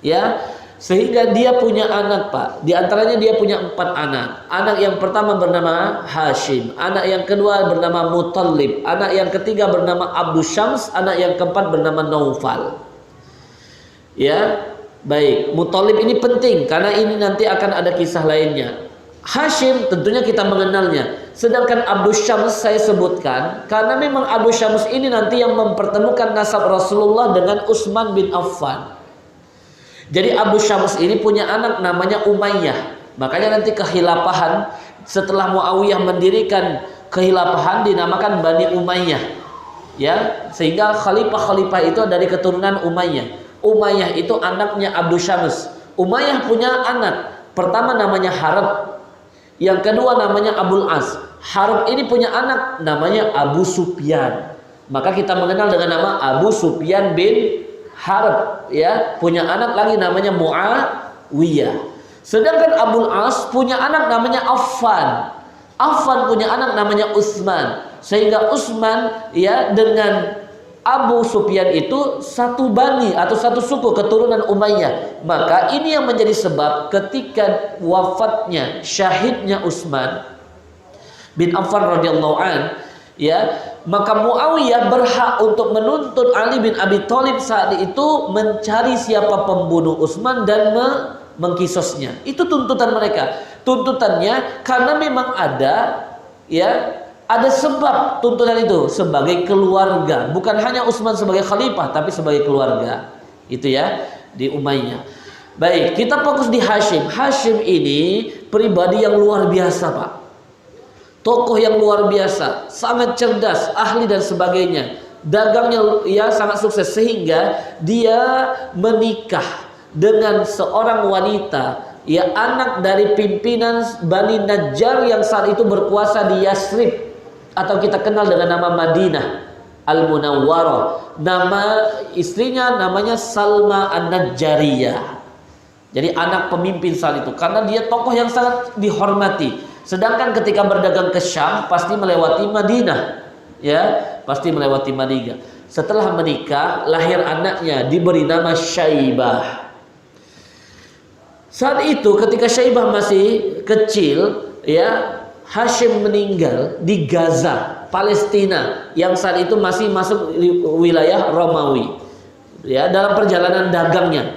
Ya, sehingga dia punya anak Pak. Di antaranya dia punya 4 anak. Anak yang pertama bernama Hashim, anak yang kedua bernama Muttalib, anak yang ketiga bernama Abdul Syams, anak yang keempat bernama Naufal. Ya, baik. Muttalib ini penting karena ini nanti akan ada kisah lainnya. Hashim tentunya kita mengenalnya. Sedangkan Abdul Syams saya sebutkan karena memang Abdul Syams ini nanti yang mempertemukan nasab Rasulullah dengan Utsman bin Affan. Jadi Abdul Syams ini punya anak namanya Umayyah. Makanya nanti kehilafahan setelah Muawiyah mendirikan kehilafahan dinamakan Bani Umayyah. Ya, sehingga khalifah-khalifah itu dari keturunan Umayyah. Umayyah itu anaknya Abdul Syams. Umayyah punya anak. Pertama namanya Harb, yang kedua namanya Abul As. Harb ini punya anak namanya Abu Sufyan. Maka kita mengenal dengan nama Abu Sufyan bin Harb, ya, punya anak lagi namanya Muawiyah. Sedangkan Abul As punya anak namanya Affan. Affan punya anak namanya Utsman. Sehingga Utsman ya dengan Abu Sufyan itu satu bani atau satu suku keturunan Umayyah. Maka ini yang menjadi sebab ketika wafatnya, syahidnya Utsman bin Affan radhiyallahu an, ya, maka Muawiyah berhak untuk menuntut Ali bin Abi Thalib saat itu mencari siapa pembunuh Utsman dan mengkisosnya. Itu tuntutan mereka. Tuntutannya karena memang ada ya ada sebab tuntutan itu sebagai keluarga, bukan hanya Utsman sebagai khalifah tapi sebagai keluarga. Itu ya di Umayyah. Baik, kita fokus di Hashim. Hashim ini pribadi yang luar biasa, Pak. Tokoh yang luar biasa, sangat cerdas, ahli dan sebagainya. Dagangnya ya sangat sukses sehingga dia menikah dengan seorang wanita, ya anak dari pimpinan Bani Najjar yang saat itu berkuasa di Yasrib, atau kita kenal dengan nama Madinah Al-Munawwarah. Nama istrinya namanya Salma An-Najjariyah. Jadi anak pemimpin saat itu, karena dia tokoh yang sangat dihormati. Sedangkan ketika berdagang ke Syam pasti melewati Madinah, ya pasti melewati Madinah. Setelah menikah lahir anaknya, diberi nama Syaibah. Saat itu ketika Syaibah masih kecil, ya Hashim meninggal di Gaza, Palestina, yang saat itu masih masuk wilayah Romawi, ya dalam perjalanan dagangnya.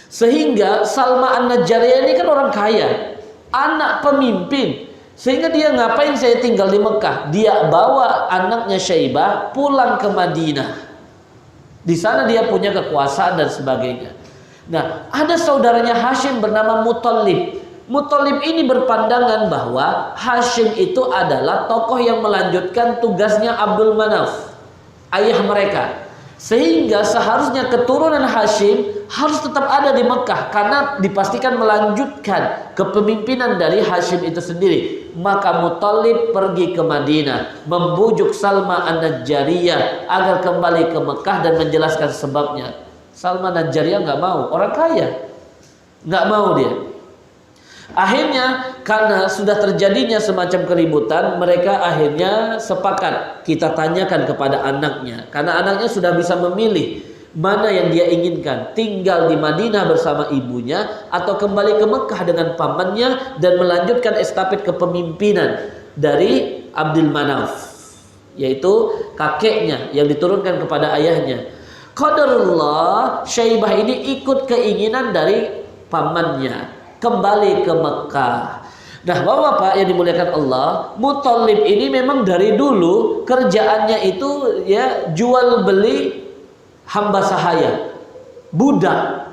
Sehingga Salma An-Najjariyah ini kan orang kaya, anak pemimpin, Sehingga dia, ngapain saya tinggal di Mekah? Dia bawa anaknya Syaibah pulang ke Madinah. Di sana dia punya kekuasaan dan sebagainya. Nah, ada saudaranya Hashim bernama Muthalib. Muthalib ini berpandangan bahwa Hashim itu adalah tokoh yang melanjutkan tugasnya Abdul Manaf, ayah mereka. Sehingga seharusnya keturunan Hashim harus tetap ada di Mekah karena dipastikan melanjutkan kepemimpinan dari Hashim itu sendiri. Maka Muthalib pergi ke Madinah, membujuk Salma An-Najjariyah agar kembali ke Mekah dan menjelaskan sebabnya. Salma An-Najjariyah nggak mau, orang kaya, nggak mau dia. Akhirnya karena sudah terjadinya semacam keributan, mereka akhirnya sepakat, kita tanyakan kepada anaknya, karena anaknya sudah bisa memilih mana yang dia inginkan, tinggal di Madinah bersama ibunya atau kembali ke Mekah dengan pamannya dan melanjutkan estafet kepemimpinan dari Abdul Manaf, yaitu kakeknya yang diturunkan kepada ayahnya. Qadarullah, Syaibah ini ikut keinginan dari pamannya, kembali ke Mekah. Nah, Bapak-bapak yang dimuliakan Allah, Muthalib ini memang dari dulu kerjaannya itu ya jual beli hamba sahaya, budak.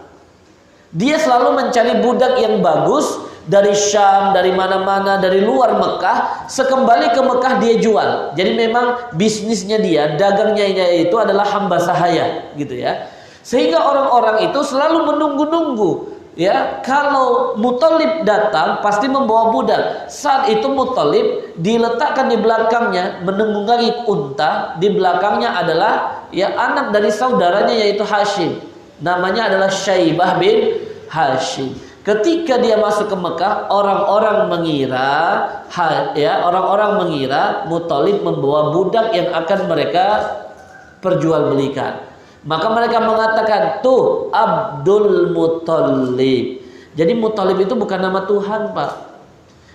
Dia selalu mencari budak yang bagus dari Syam, dari mana-mana, dari luar Mekah. Sekembali ke Mekah dia jual. Jadi memang bisnisnya dia, dagangnya itu adalah hamba sahaya, gitu ya. Sehingga orang-orang itu selalu menunggu-nunggu. Ya, kalau Muthalib datang pasti membawa budak. Saat itu Muthalib diletakkan di belakangnya, menunggangi unta. Di belakangnya adalah ya anak dari saudaranya yaitu Hashim. Namanya adalah Syaibah bin Hashim. Ketika dia masuk ke Mekah, orang-orang mengira Muthalib membawa budak yang akan mereka perjualbelikan. Maka mereka mengatakan, tuh Abdul Muthalib. Jadi Muthalib itu bukan nama Tuhan, Pak.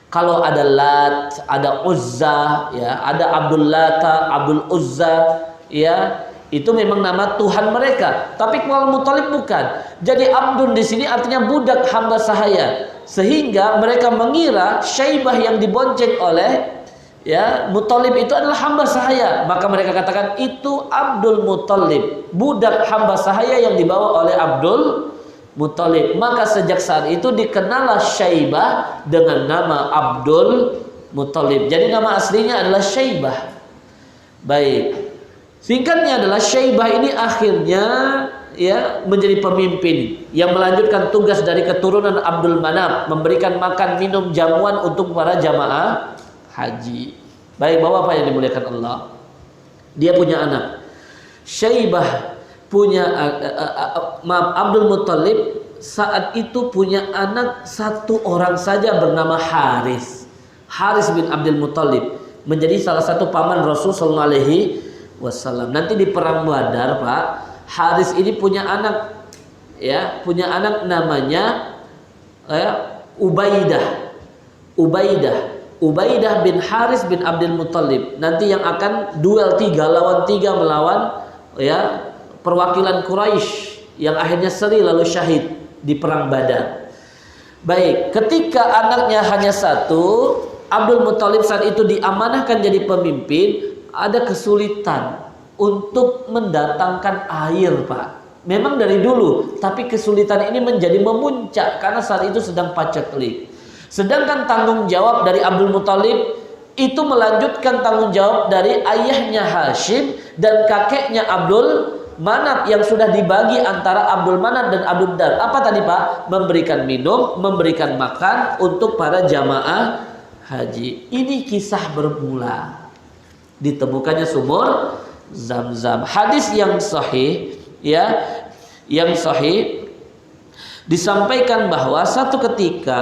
Kalau ada Lat, ada Uzza, ya, ada Abdul Lata, Abdul Uzza, ya, itu memang nama Tuhan mereka. Tapi kalau Muthalib bukan. Jadi Abdul di sini artinya budak hamba sahaya. Sehingga mereka mengira Syaibah yang dibonceng oleh ya Muthalib itu adalah hamba sahaya. Maka mereka katakan itu Abdul Muthalib, budak hamba sahaya yang dibawa oleh Abdul Muthalib. Maka sejak saat itu dikenallah Syaibah dengan nama Abdul Muthalib. Jadi nama aslinya adalah Syaibah. Baik. Singkatnya adalah Syaibah ini akhirnya ya menjadi pemimpin yang melanjutkan tugas dari keturunan Abdul Manaf, memberikan makan minum jamuan untuk para jamaah haji. Baik, Bapak-bapak yang dimuliakan Allah, dia punya anak. Syaibah punya Abdul Muthalib saat itu punya anak satu orang saja bernama Haris. Haris bin Abdul Muthalib menjadi salah satu paman Rasul sallallahu alaihi wasallam. Nanti di perang Badar, Pak, Haris ini punya anak, ya, punya anak namanya Ubaidah bin Haris bin Abdul Muthalib. Nanti yang akan duel 3 lawan 3 melawan ya perwakilan Quraisy yang akhirnya seri lalu syahid di perang Badar. Baik, ketika anaknya hanya satu, Abdul Muthalib saat itu diamanahkan jadi pemimpin. Ada kesulitan untuk mendatangkan air, Pak. Memang dari dulu, tapi kesulitan ini menjadi memuncak karena saat itu sedang paceklik. Sedangkan tanggung jawab dari Abdul Muthalib itu melanjutkan tanggung jawab dari ayahnya Hashim dan kakeknya Abdul Manaf yang sudah dibagi antara Abdul Manaf dan Abdul Dar. Apa tadi, Pak? Memberikan minum, memberikan makan untuk para jamaah haji. Ini kisah bermula ditemukannya sumur Zam-Zam. Hadis yang sahih, ya, yang sahih disampaikan bahwa satu ketika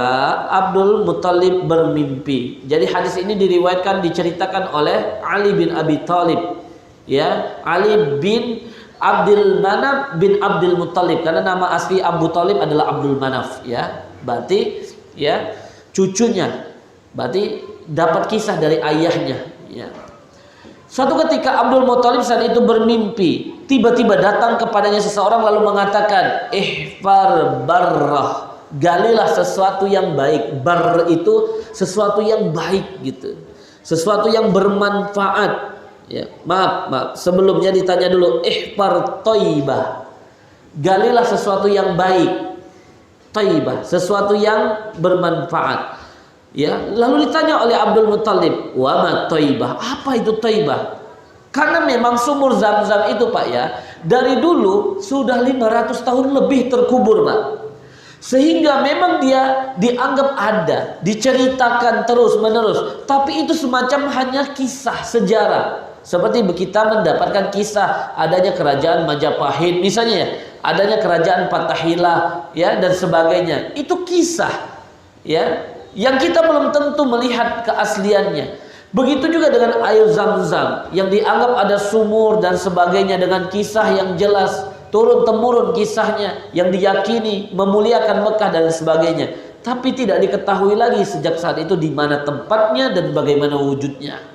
Abdul Muthalib bermimpi. Jadi hadis ini diriwayatkan, diceritakan oleh Ali bin Abi Thalib, ya, Ali bin Abdul Manaf bin Abdul Muthalib, karena nama asli Abu Thalib adalah Abdul Manaf, ya. Berarti ya cucunya, berarti dapat kisah dari ayahnya, ya. Suatu ketika Abdul Muthalib saat itu bermimpi, tiba-tiba datang kepadanya seseorang lalu mengatakan, "Ihfar barrah Galilah sesuatu yang baik. Bar itu sesuatu yang baik gitu. Sesuatu yang bermanfaat. Ya, maaf. Sebelumnya ditanya dulu, ihfar thayyibah. Galilah sesuatu yang baik. Thayyibah, sesuatu yang bermanfaat. Ya, lalu ditanya oleh Abdul Muttalib, wa ma thayyibah? Apa itu thayyibah? Karena memang sumur Zam-Zam itu, Pak ya, dari dulu sudah 500 tahun lebih terkubur, Pak. Sehingga memang dia dianggap ada, diceritakan terus-menerus, tapi itu semacam hanya kisah sejarah. Seperti kita mendapatkan kisah adanya kerajaan Majapahit misalnya ya, adanya kerajaan Fathahilah ya dan sebagainya. Itu kisah ya, yang kita belum tentu melihat keasliannya. Begitu juga dengan air Zam-Zam yang dianggap ada sumur dan sebagainya dengan kisah yang jelas, turun-temurun kisahnya yang diyakini memuliakan Mekah dan sebagainya. Tapi tidak diketahui lagi sejak saat itu di mana tempatnya dan bagaimana wujudnya.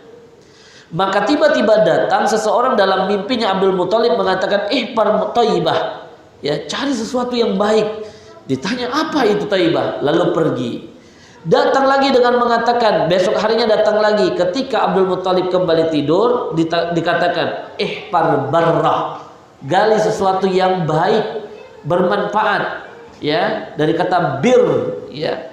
Maka tiba-tiba datang seseorang dalam mimpinya Abdul Muthalib mengatakan, ihfar thayyibah. Ya, cari sesuatu yang baik. Ditanya apa itu thayyibah, lalu pergi. Datang lagi dengan mengatakan, besok harinya datang lagi. Ketika Abdul Muthalib kembali tidur, dikatakan, ihfar barrah. Gali sesuatu yang baik, bermanfaat. Ya, dari kata bir, ya.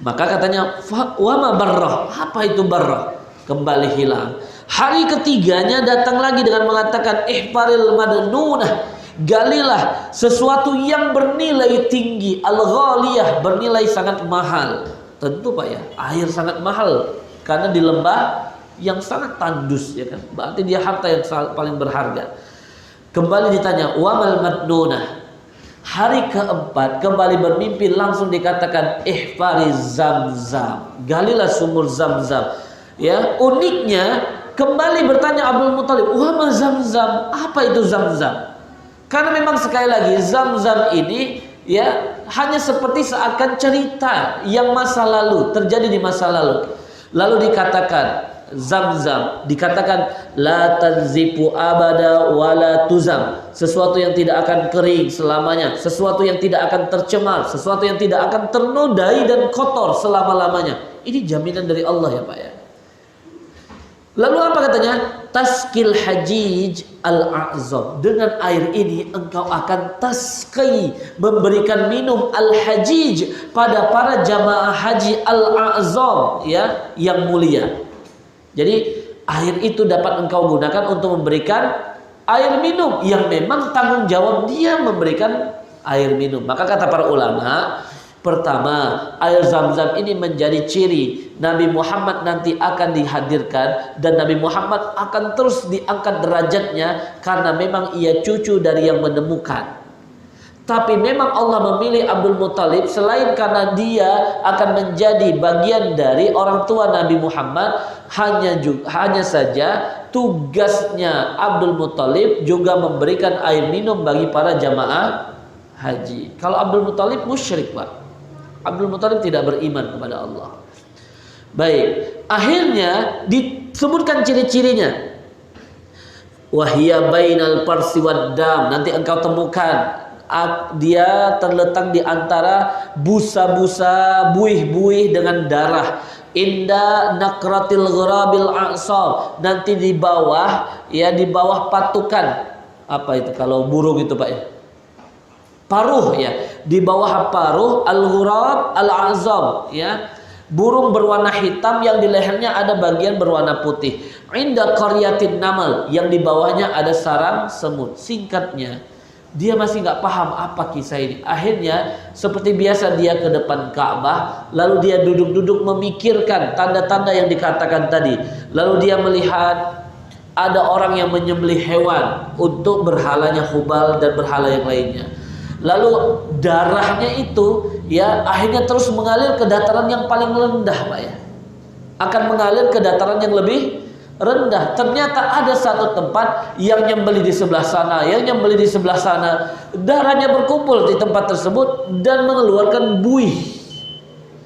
Maka katanya, wa ma barrah. Apa itu barrah? Kembali hilang. Hari ketiganya datang lagi dengan mengatakan, ihfaril madnunah. Galilah sesuatu yang bernilai tinggi, al-ghaliyah, bernilai sangat mahal. Tentu Pak ya, air sangat mahal karena di lembah yang sangat tandus ya kan. Berarti dia harta yang paling berharga. Kembali ditanya, wamal madnunah. Hari keempat kembali bermimpi, langsung dikatakan, ihfariz Zam-Zam. Galilah sumur Zam-Zam. Ya, uniknya kembali bertanya Abdul Muthalib, "Wa ma Zam-Zam?" Apa itu Zam-Zam? Karena memang sekali lagi Zam-Zam ini ya hanya seperti seakan cerita yang masa lalu, terjadi di masa lalu. Lalu dikatakan Zam-Zam, dikatakan la tanzifu abada wala tuzam. Sesuatu yang tidak akan kering selamanya, sesuatu yang tidak akan tercemar, sesuatu yang tidak akan ternodai dan kotor selama-lamanya. Ini jaminan dari Allah ya Pak ya. Lalu apa katanya? Taskil hajij al-a'zam. Dengan air ini engkau akan tasqi, memberikan minum al-hajij pada para jamaah haji al-a'zam ya, yang mulia. Jadi air itu dapat engkau gunakan untuk memberikan air minum yang memang tanggung jawab dia memberikan air minum. Maka kata para ulama, pertama, air Zam-Zam ini menjadi ciri Nabi Muhammad nanti akan dihadirkan dan Nabi Muhammad akan terus diangkat derajatnya karena memang ia cucu dari yang menemukan. Tapi memang Allah memilih Abdul Muthalib selain karena dia akan menjadi bagian dari orang tua Nabi Muhammad, hanya saja tugasnya Abdul Muthalib juga memberikan air minum bagi para jamaah haji. Kalau Abdul Muthalib musyrik Pak. Abdul Muthalib tidak beriman kepada Allah. Baik, akhirnya disebutkan ciri-cirinya. Wahia bainal parsi wad dam. Nanti engkau temukan dia terletak di antara busa-busa, buih-buih dengan darah. Inda nakratil ghurabil a'sab. Nanti di bawah ya, di bawah patukan. Apa itu kalau burung itu Pak ya? Paruh ya, di bawah paruh al-ghurab al-azam ya, burung berwarna hitam yang di lehernya ada bagian berwarna putih. Inda qaryatin namal, yang di bawahnya ada sarang semut. Singkatnya, dia masih nggak paham apa kisah ini. Akhirnya seperti biasa dia ke depan Ka'bah, lalu dia duduk-duduk memikirkan tanda-tanda yang dikatakan tadi. Lalu dia melihat ada orang yang menyembelih hewan untuk berhalanya Hubal dan berhala yang lainnya. Lalu darahnya itu ya akhirnya terus mengalir ke dataran yang paling rendah Pak ya. Akan mengalir ke dataran yang lebih rendah. Ternyata ada satu tempat yang nyembelih di sebelah sana, yang nyembelih di sebelah sana. Darahnya berkumpul di tempat tersebut dan mengeluarkan buih.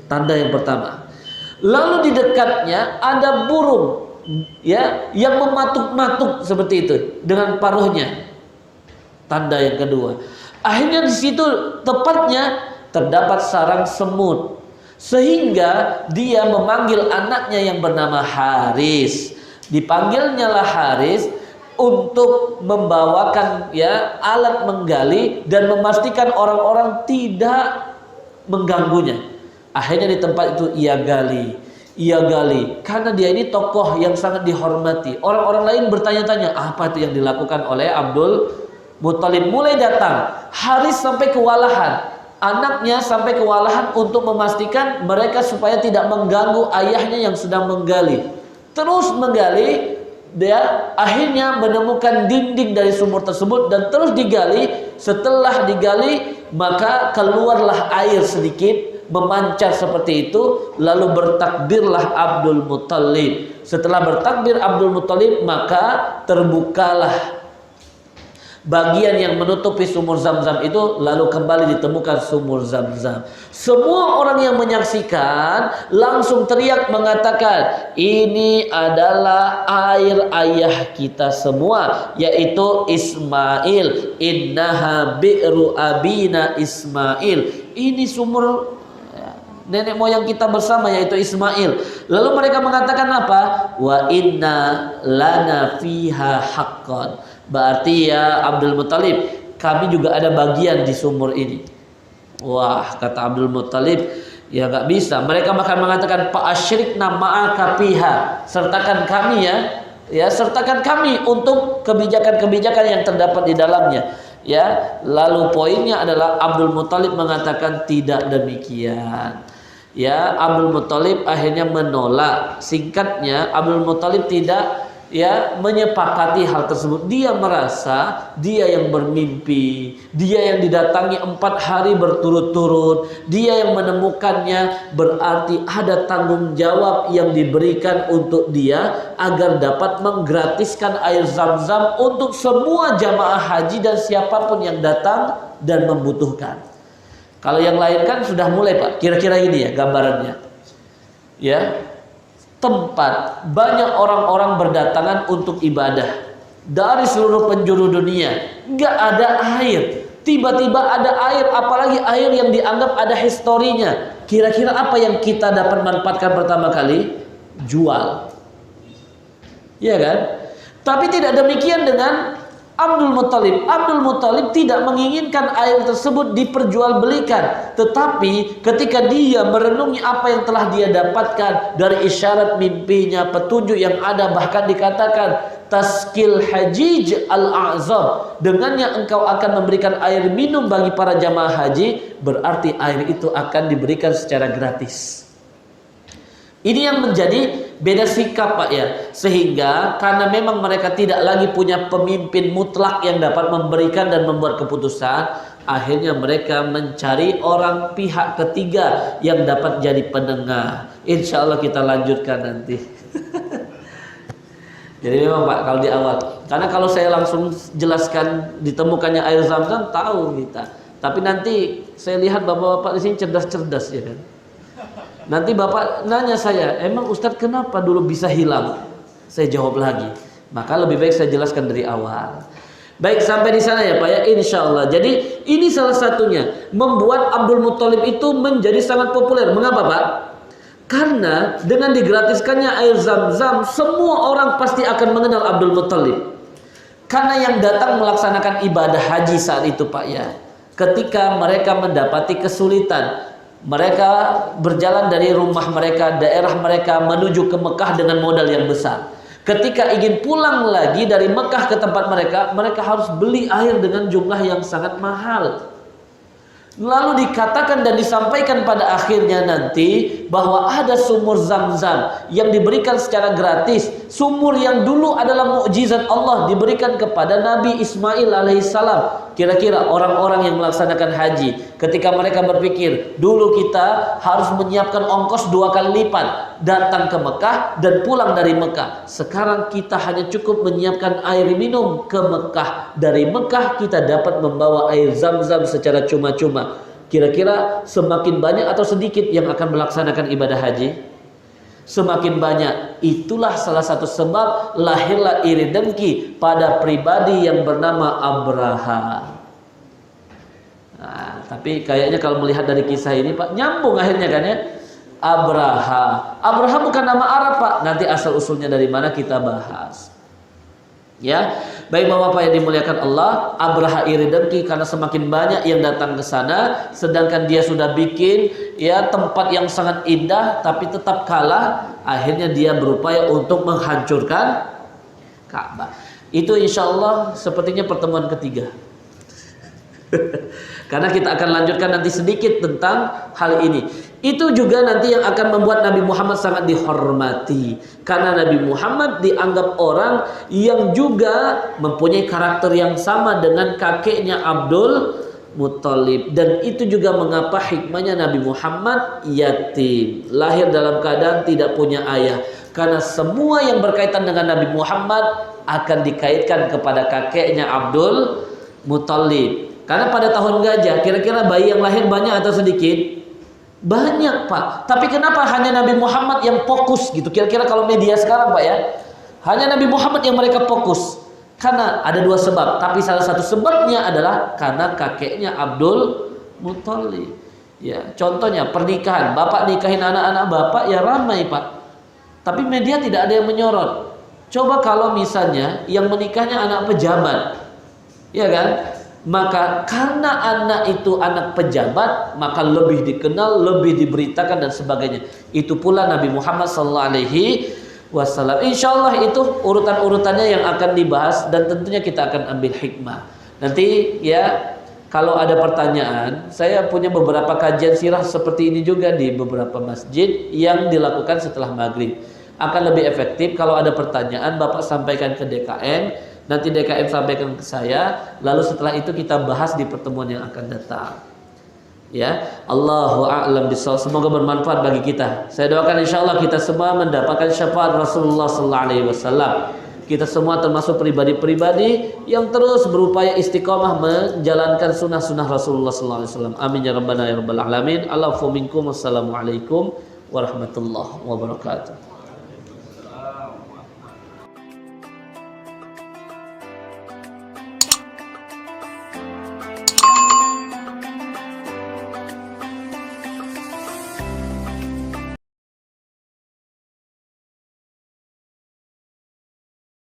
Tanda yang pertama. Lalu di dekatnya ada burung ya yang mematuk-matuk seperti itu dengan paruhnya. Tanda yang kedua. Akhirnya di situ tepatnya terdapat sarang semut. Sehingga dia memanggil anaknya yang bernama Haris. Dipanggilnya lah Haris untuk membawakan ya alat menggali dan memastikan orang-orang tidak mengganggunya. Akhirnya di tempat itu ia gali karena dia ini tokoh yang sangat dihormati. Orang-orang lain bertanya-tanya apa itu yang dilakukan oleh Abdul Muthalib. Mulai datang Haris sampai kewalahan, anaknya sampai kewalahan untuk memastikan mereka supaya tidak mengganggu ayahnya yang sedang menggali. Terus menggali, dia akhirnya menemukan dinding dari sumur tersebut dan terus digali. Setelah digali maka keluarlah air sedikit memancar seperti itu, lalu bertakbirlah Abdul Muthalib. Setelah bertakbir Abdul Muthalib maka terbukalah bagian yang menutupi sumur Zam-Zam itu, lalu kembali ditemukan sumur Zam-Zam. Semua orang yang menyaksikan langsung teriak mengatakan, ini adalah air ayah kita semua, yaitu Ismail. Innaha bi'ru abina Ismail. Ini sumur nenek moyang kita bersama, yaitu Ismail. Lalu mereka mengatakan apa? Wa inna lana fiha haqqan. Berarti ya Abdul Muthalib, kami juga ada bagian di sumur ini. Wah, kata Abdul Muthalib, ya nggak bisa. Mereka akan mengatakan Pak asyrikna ma'aka fiha, sertakan kami ya sertakan kami untuk kebijakan-kebijakan yang terdapat di dalamnya. Ya, lalu poinnya adalah Abdul Muthalib mengatakan tidak demikian. Ya, Abdul Muthalib akhirnya menolak. Singkatnya, Abdul Muthalib tidak menyepakati hal tersebut. Dia merasa dia yang bermimpi, dia yang didatangi 4 hari berturut-turut, dia yang menemukannya, berarti ada tanggung jawab yang diberikan untuk dia agar dapat menggratiskan air Zam-Zam untuk semua jamaah haji dan siapapun yang datang dan membutuhkan. Kalau yang lain kan sudah mulai Pak, kira-kira ini ya gambarannya ya, tempat banyak orang-orang berdatangan untuk ibadah dari seluruh penjuru dunia, nggak ada air, tiba-tiba ada air, apalagi air yang dianggap ada historinya. Kira-kira apa yang kita dapat manfaatkan pertama kali? Jual, ya kan? Tapi tidak demikian dengan Abdul Muthalib. Abdul Muthalib tidak menginginkan air tersebut diperjualbelikan, tetapi ketika dia merenungi apa yang telah dia dapatkan dari isyarat mimpinya, petunjuk yang ada, bahkan dikatakan taskil hajij al-a'zam, dengannya engkau akan memberikan air minum bagi para jamaah haji, berarti air itu akan diberikan secara gratis. Ini yang menjadi beda sikap Pak ya. Sehingga karena memang mereka tidak lagi punya pemimpin mutlak yang dapat memberikan dan membuat keputusan, akhirnya mereka mencari orang pihak ketiga yang dapat jadi penengah. Insya Allah kita lanjutkan nanti. Jadi memang Pak, kalau di awal, karena kalau saya langsung jelaskan ditemukannya air Zam-Zam, tahu kita. Tapi nanti saya lihat bapak-bapak di sini cerdas-cerdas ya kan. Nanti bapak nanya saya, emang Ustadz kenapa dulu bisa hilang? Saya jawab lagi. Maka lebih baik saya jelaskan dari awal. Baik, sampai di sana ya Pak ya, insya Allah. Jadi ini salah satunya membuat Abdul Muthalib itu menjadi sangat populer. Mengapa Pak? Karena dengan digratiskannya air Zam-Zam, semua orang pasti akan mengenal Abdul Muthalib. Karena yang datang melaksanakan ibadah haji saat itu Pak ya, ketika mereka mendapati kesulitan, mereka berjalan dari rumah mereka, daerah mereka menuju ke Mekah dengan modal yang besar. Ketika ingin pulang lagi dari Mekah ke tempat mereka, mereka harus beli air dengan jumlah yang sangat mahal. Lalu dikatakan dan disampaikan pada akhirnya nanti bahwa ada sumur Zam-Zam yang diberikan secara gratis. Sumur yang dulu adalah mukjizat Allah diberikan kepada Nabi Ismail alaihissalam. Kira-kira orang-orang yang melaksanakan haji, ketika mereka berpikir dulu kita harus menyiapkan ongkos 2 kali lipat datang ke Mekah dan pulang dari Mekah. Sekarang kita hanya cukup menyiapkan air minum ke Mekah. Dari Mekah kita dapat membawa air Zam-Zam secara cuma-cuma. Kira-kira semakin banyak atau sedikit yang akan melaksanakan ibadah haji? Semakin banyak. Itulah salah satu sebab lahirlah iri dengki pada pribadi yang bernama Abraha. Nah, Tapi kayaknya kalau melihat dari kisah ini Pak, nyambung akhirnya kan ya. Abraha. Abraha bukan nama Arab Pak. Nanti asal usulnya dari mana kita bahas. Ya, baik Bapak yang dimuliakan Allah, Abraha iri dengki karena semakin banyak yang datang ke sana, sedangkan dia sudah bikin ya tempat yang sangat indah, tapi tetap kalah. Akhirnya dia berupaya untuk menghancurkan Ka'bah. Itu insya Allah sepertinya pertemuan ketiga. Karena kita akan lanjutkan nanti sedikit tentang hal ini. Itu juga nanti yang akan membuat Nabi Muhammad sangat dihormati. Karena Nabi Muhammad dianggap orang yang juga mempunyai karakter yang sama dengan kakeknya Abdul Muthalib. Dan itu juga mengapa hikmahnya Nabi Muhammad yatim, lahir dalam keadaan tidak punya ayah. Karena semua yang berkaitan dengan Nabi Muhammad akan dikaitkan kepada kakeknya Abdul Muthalib. Karena pada tahun gajah, kira-kira bayi yang lahir banyak atau sedikit? Banyak Pak. Tapi kenapa hanya Nabi Muhammad yang fokus gitu? Kira-kira kalau media sekarang Pak ya, hanya Nabi Muhammad yang mereka fokus. Karena ada dua sebab. Tapi salah satu sebabnya adalah karena kakeknya Abdul Muthalib. Ya, contohnya pernikahan. Bapak nikahin anak-anak bapak ya ramai Pak. Tapi media tidak ada yang menyorot. Coba kalau misalnya yang menikahnya anak pejabat, ya kan? Maka karena anak itu anak pejabat, maka lebih dikenal, lebih diberitakan dan sebagainya. Itu pula Nabi Muhammad SAW. Insya Allah itu urutan-urutannya yang akan dibahas dan tentunya kita akan ambil hikmah. Nanti ya kalau ada pertanyaan, saya punya beberapa kajian sirah seperti ini juga di beberapa masjid yang dilakukan setelah maghrib. Akan lebih efektif kalau ada pertanyaan Bapak sampaikan ke DKM. Nanti DKM sampaikan ke saya, lalu setelah itu kita bahas di pertemuan yang akan datang. Ya, Allahu a'lam bishawab. Semoga bermanfaat bagi kita. Saya doakan insyaallah kita semua mendapatkan syafaat Rasulullah sallallahu alaihi wasallam. Kita semua termasuk pribadi-pribadi yang terus berupaya istiqomah menjalankan sunnah-sunnah Rasulullah sallallahu alaihi wasallam. Amin ya rabbana ya rabbal alamin. Allahu minkum. Wassalamualaikum warahmatullahi wabarakatuh.